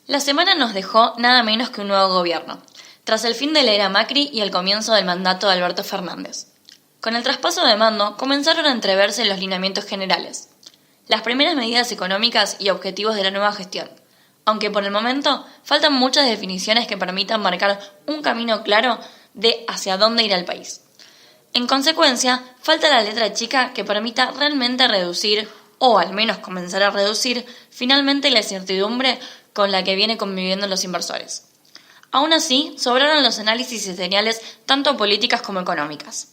La semana nos dejó nada menos que un nuevo gobierno, tras el fin de la era Macri y el comienzo del mandato de Alberto Fernández. Con el traspaso de mando comenzaron a entreverse los lineamientos generales, las primeras medidas económicas y objetivos de la nueva gestión, aunque por el momento faltan muchas definiciones que permitan marcar un camino claro de hacia dónde irá el país. En consecuencia, falta la letra chica que permita realmente reducir, o al menos comenzar a reducir, finalmente la incertidumbre con la que vienen conviviendo los inversores. Aún así, sobraron los análisis y señales tanto políticas como económicas.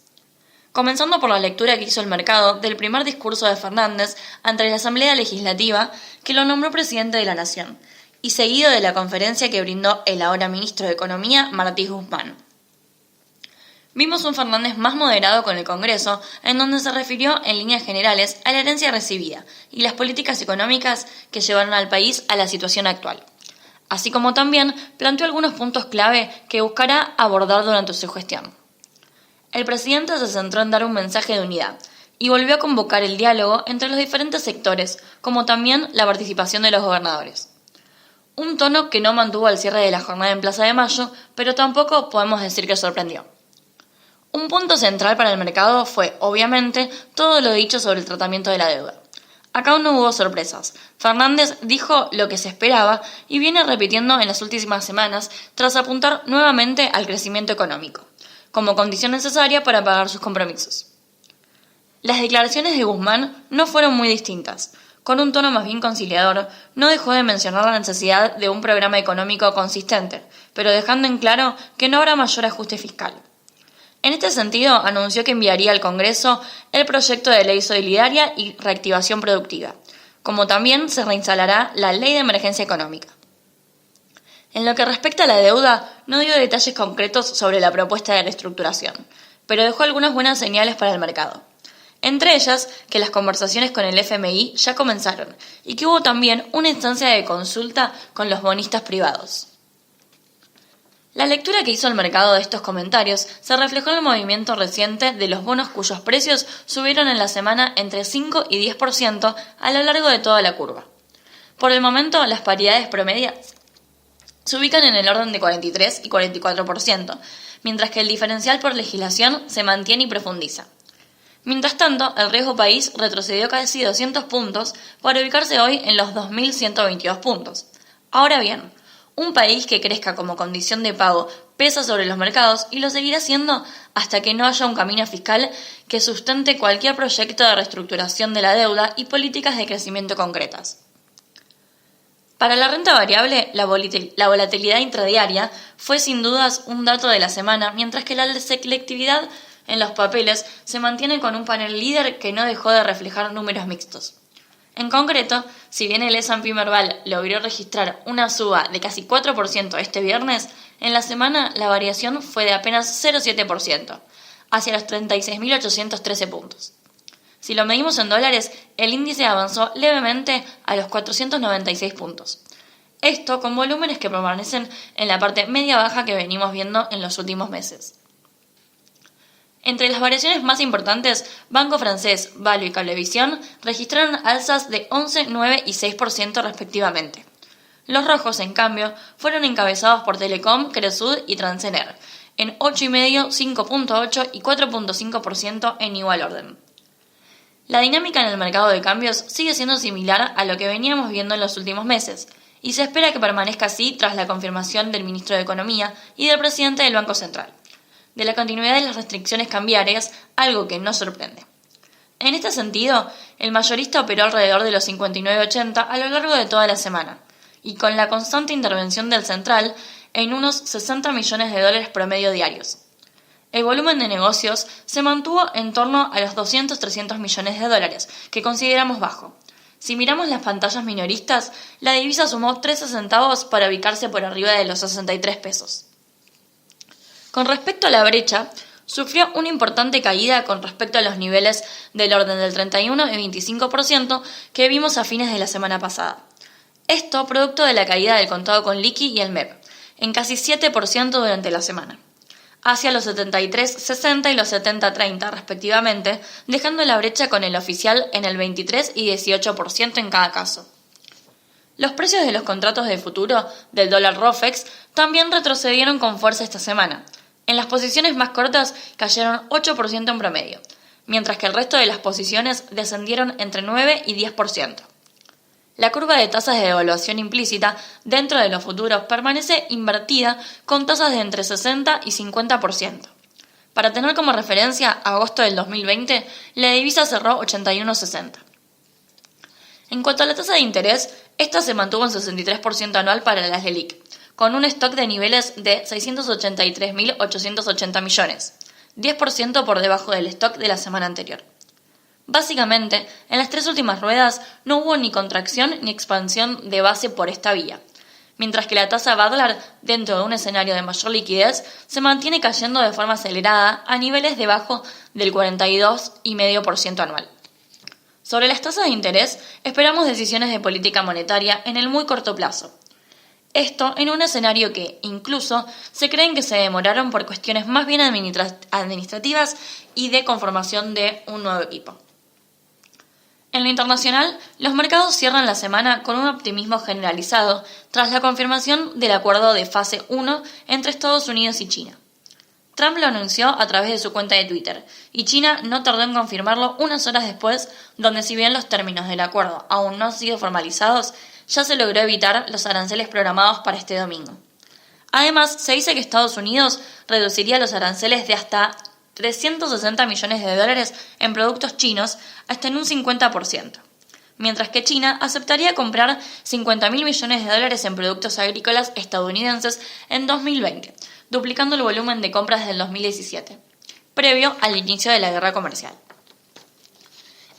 Comenzando por la lectura que hizo el mercado del primer discurso de Fernández ante la Asamblea Legislativa que lo nombró presidente de la Nación, y seguido de la conferencia que brindó el ahora ministro de Economía, Martí Guzmán. Vimos un Fernández más moderado con el Congreso, en donde se refirió en líneas generales a la herencia recibida y las políticas económicas que llevaron al país a la situación actual, así como también planteó algunos puntos clave que buscará abordar durante su gestión. El presidente se centró en dar un mensaje de unidad y volvió a convocar el diálogo entre los diferentes sectores, como también la participación de los gobernadores. Un tono que no mantuvo al cierre de la jornada en Plaza de Mayo, pero tampoco podemos decir que sorprendió. Un punto central para el mercado fue, obviamente, todo lo dicho sobre el tratamiento de la deuda. Acá no hubo sorpresas. Fernández dijo lo que se esperaba y viene repitiendo en las últimas semanas tras apuntar nuevamente al crecimiento económico, como condición necesaria para pagar sus compromisos. Las declaraciones de Guzmán no fueron muy distintas. Con un tono más bien conciliador, no dejó de mencionar la necesidad de un programa económico consistente, pero dejando en claro que no habrá mayor ajuste fiscal. En este sentido, anunció que enviaría al Congreso el proyecto de ley solidaria y reactivación productiva, como también se reinstalará la ley de emergencia económica. En lo que respecta a la deuda, no dio detalles concretos sobre la propuesta de reestructuración, pero dejó algunas buenas señales para el mercado. Entre ellas, que las conversaciones con el FMI ya comenzaron y que hubo también una instancia de consulta con los bonistas privados. La lectura que hizo el mercado de estos comentarios se reflejó en el movimiento reciente de los bonos cuyos precios subieron en la semana entre 5 y 10% a lo largo de toda la curva. Por el momento, las paridades promedias se ubican en el orden de 43 y 44%, mientras que el diferencial por legislación se mantiene y profundiza. Mientras tanto, el riesgo país retrocedió casi 200 puntos para ubicarse hoy en los 2.122 puntos. Ahora bien, un país que crezca como condición de pago pesa sobre los mercados y lo seguirá haciendo hasta que no haya un camino fiscal que sustente cualquier proyecto de reestructuración de la deuda y políticas de crecimiento concretas. Para la renta variable, la volatilidad intradiaria fue sin dudas un dato de la semana, mientras que la selectividad en los papeles se mantiene con un panel líder que no dejó de reflejar números mixtos. En concreto, si bien el S&P Merval logró registrar una suba de casi 4% este viernes, en la semana la variación fue de apenas 0,7%, hacia los 36.813 puntos. Si lo medimos en dólares, el índice avanzó levemente a los 496 puntos. Esto con volúmenes que permanecen en la parte media-baja que venimos viendo en los últimos meses. Entre las variaciones más importantes, Banco Francés, Value y Cablevisión registraron alzas de 11, 9 y 6% respectivamente. Los rojos, en cambio, fueron encabezados por Telecom, Cresud y Transener, en 8,5, 5,8 y 4,5% en igual orden. La dinámica en el mercado de cambios sigue siendo similar a lo que veníamos viendo en los últimos meses, y se espera que permanezca así tras la confirmación del ministro de Economía y del presidente del Banco Central, de la continuidad de las restricciones cambiarias, algo que no sorprende. En este sentido, el mayorista operó alrededor de los 59,80 a lo largo de toda la semana, y con la constante intervención del central en unos 60 millones de dólares promedio diarios. El volumen de negocios se mantuvo en torno a los 200-300 millones de dólares, que consideramos bajo. Si miramos las pantallas minoristas, la divisa sumó 13 centavos para ubicarse por arriba de los 63 pesos. Con respecto a la brecha, sufrió una importante caída con respecto a los niveles del orden del 31 y 25% que vimos a fines de la semana pasada. Esto producto de la caída del contado con liqui y el MEP, en casi 7% durante la semana, hacia los 73,60 y los 70,30 respectivamente, dejando la brecha con el oficial en el 23 y 18% en cada caso. Los precios de los contratos de futuro del dólar ROFEX también retrocedieron con fuerza esta semana. En las posiciones más cortas cayeron 8% en promedio, mientras que el resto de las posiciones descendieron entre 9 y 10%. La curva de tasas de devaluación implícita dentro de los futuros permanece invertida con tasas de entre 60 y 50%. Para tener como referencia, agosto del 2020, la divisa cerró 81,60. En cuanto a la tasa de interés, esta se mantuvo en 63% anual para las LELIQ, con un stock de niveles de 683.880 millones, 10% por debajo del stock de la semana anterior. Básicamente, en las tres últimas ruedas no hubo ni contracción ni expansión de base por esta vía, mientras que la tasa Badlar, dentro de un escenario de mayor liquidez, se mantiene cayendo de forma acelerada a niveles debajo del 42,5% anual. Sobre las tasas de interés, esperamos decisiones de política monetaria en el muy corto plazo. Esto en un escenario que, incluso, se creen que se demoraron por cuestiones más bien administrativas y de conformación de un nuevo equipo. En lo internacional, los mercados cierran la semana con un optimismo generalizado tras la confirmación del acuerdo de fase 1 entre Estados Unidos y China. Trump lo anunció a través de su cuenta de Twitter, y China no tardó en confirmarlo unas horas después, donde si bien los términos del acuerdo aún no han sido formalizados, ya se logró evitar los aranceles programados para este domingo. Además, se dice que Estados Unidos reduciría los aranceles de hasta 360 millones de dólares en productos chinos hasta en un 50%, mientras que China aceptaría comprar 50.000 millones de dólares en productos agrícolas estadounidenses en 2020, duplicando el volumen de compras del 2017, previo al inicio de la guerra comercial.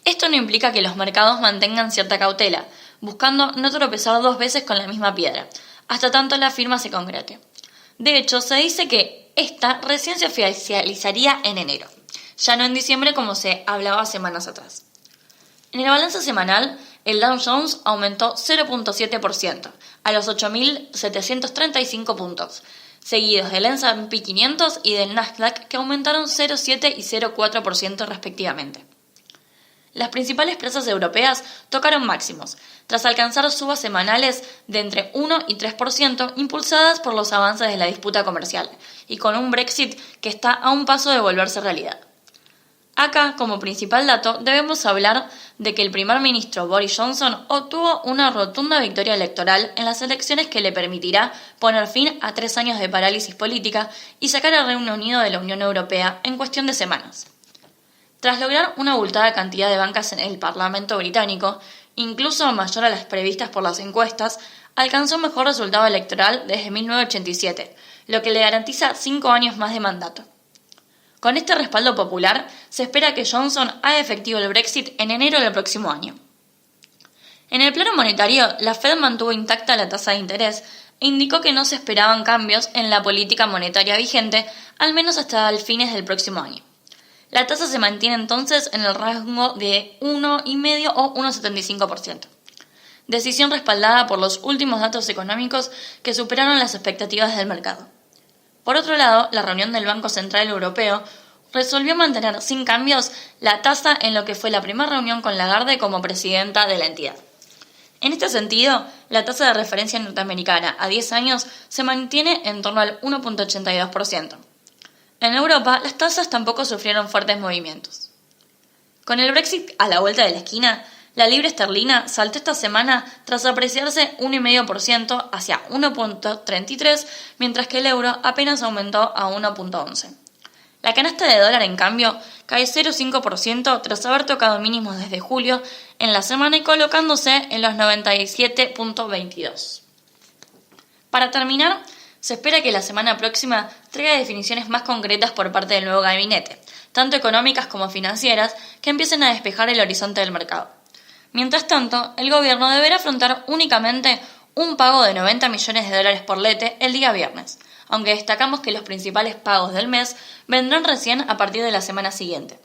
Esto no implica que los mercados mantengan cierta cautela, buscando no tropezar dos veces con la misma piedra, hasta tanto la firma se concrete. De hecho, se dice que esta recién se oficializaría en enero, ya no en diciembre como se hablaba semanas atrás. En el balance semanal, el Dow Jones aumentó 0,7% a los 8.735 puntos, seguidos del S&P 500 y del Nasdaq, que aumentaron 0,7 y 0,4% respectivamente. Las principales plazas europeas tocaron máximos, tras alcanzar subas semanales de entre 1 y 3%, impulsadas por los avances de la disputa comercial, y con un Brexit que está a un paso de volverse realidad. Acá, como principal dato, debemos hablar de que el primer ministro Boris Johnson obtuvo una rotunda victoria electoral en las elecciones que le permitirá poner fin a 3 años de parálisis política y sacar al Reino Unido de la Unión Europea en cuestión de semanas. Tras lograr una abultada cantidad de bancas en el Parlamento británico, incluso mayor a las previstas por las encuestas, alcanzó un mejor resultado electoral desde 1987, lo que le garantiza 5 años más de mandato. Con este respaldo popular, se espera que Johnson haga efectivo el Brexit en enero del próximo año. En el plano monetario, la Fed mantuvo intacta la tasa de interés e indicó que no se esperaban cambios en la política monetaria vigente, al menos hasta el fines del próximo año. La tasa se mantiene entonces en el rango de 1,5 o 1,75%. Decisión respaldada por los últimos datos económicos que superaron las expectativas del mercado. Por otro lado, la reunión del Banco Central Europeo resolvió mantener sin cambios la tasa en lo que fue la primera reunión con Lagarde como presidenta de la entidad. En este sentido, la tasa de referencia norteamericana a 10 años se mantiene en torno al 1,82%. En Europa, las tasas tampoco sufrieron fuertes movimientos. Con el Brexit a la vuelta de la esquina, la libra esterlina saltó esta semana tras apreciarse 1,5% hacia 1,33, mientras que el euro apenas aumentó a 1,11. La canasta de dólar, en cambio, cae 0,5% tras haber tocado mínimos desde julio en la semana y colocándose en los 97,22. Para terminar, se espera que la semana próxima traiga definiciones más concretas por parte del nuevo gabinete, tanto económicas como financieras, que empiecen a despejar el horizonte del mercado. Mientras tanto, el gobierno deberá afrontar únicamente un pago de 90 millones de dólares por lete el día viernes, aunque destacamos que los principales pagos del mes vendrán recién a partir de la semana siguiente.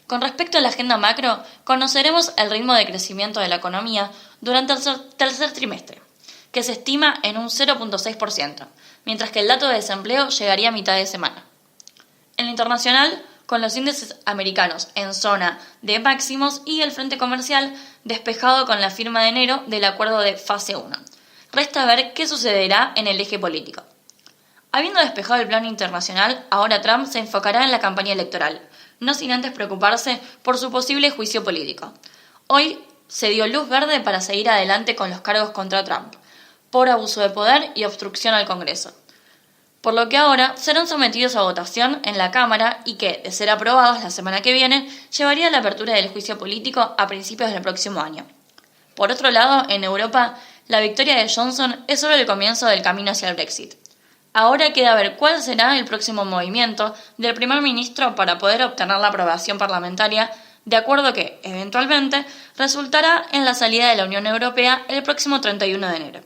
Con respecto a la agenda macro, conoceremos el ritmo de crecimiento de la economía durante el tercer trimestre, que se estima en un 0,6%, mientras que el dato de desempleo llegaría a mitad de semana. En lo internacional, con los índices americanos en zona de máximos y el frente comercial despejado con la firma de enero del acuerdo de fase 1. Resta ver qué sucederá en el eje político. Habiendo despejado el plano internacional, ahora Trump se enfocará en la campaña electoral, no sin antes preocuparse por su posible juicio político. Hoy se dio luz verde para seguir adelante con los cargos contra Trump, por abuso de poder y obstrucción al Congreso, por lo que ahora serán sometidos a votación en la Cámara y que, de ser aprobados la semana que viene, llevaría a la apertura del juicio político a principios del próximo año. Por otro lado, en Europa, la victoria de Johnson es solo el comienzo del camino hacia el Brexit. Ahora queda ver cuál será el próximo movimiento del primer ministro para poder obtener la aprobación parlamentaria, de acuerdo que, eventualmente, resultará en la salida de la Unión Europea el próximo 31 de enero.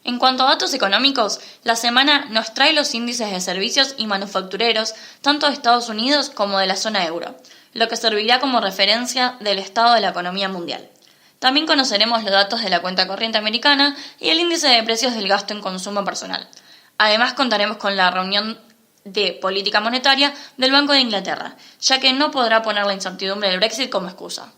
En cuanto a datos económicos, la semana nos trae los índices de servicios y manufactureros tanto de Estados Unidos como de la zona euro, lo que servirá como referencia del estado de la economía mundial. También conoceremos los datos de la cuenta corriente americana y el índice de precios del gasto en consumo personal. Además, contaremos con la reunión de política monetaria del Banco de Inglaterra, ya que no podrá poner la incertidumbre del Brexit como excusa.